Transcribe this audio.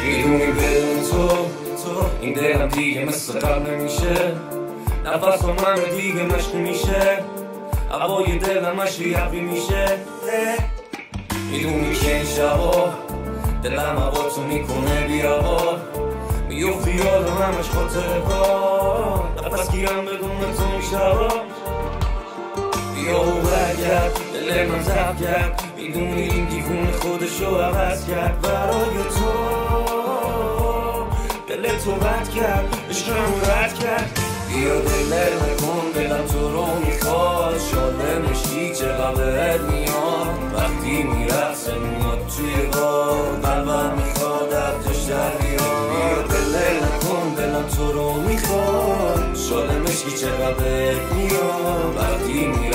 میدونی بدون تو این دلم دیگه مثل قبل نمیشه، نفس من دیگه مشکی میشه، هوای دلم مشکی حبی میشه. میدونی که این شبا دلم هوا تو میکنه بیابار، میفتی یادم همش خاطر کار، نفس گیرم بدون تو میشبا. بیا و برگرد دل من ضبط کرد، میدونی این دیوون خودشو عوض کرد برای تو، دل تو بد کرد عشقم رد کرد. بیا دل نکن دلم تو رو میخواد، شاده مشتی چقدر بهت میاد، وقتی میرقصه میاد توی غار، قلبم میخواد از جاش در بیاد. بیا دل نکن دلم تو رو میخواد، شاده مشتی چقدر بهت میاد، وقتی میرقصه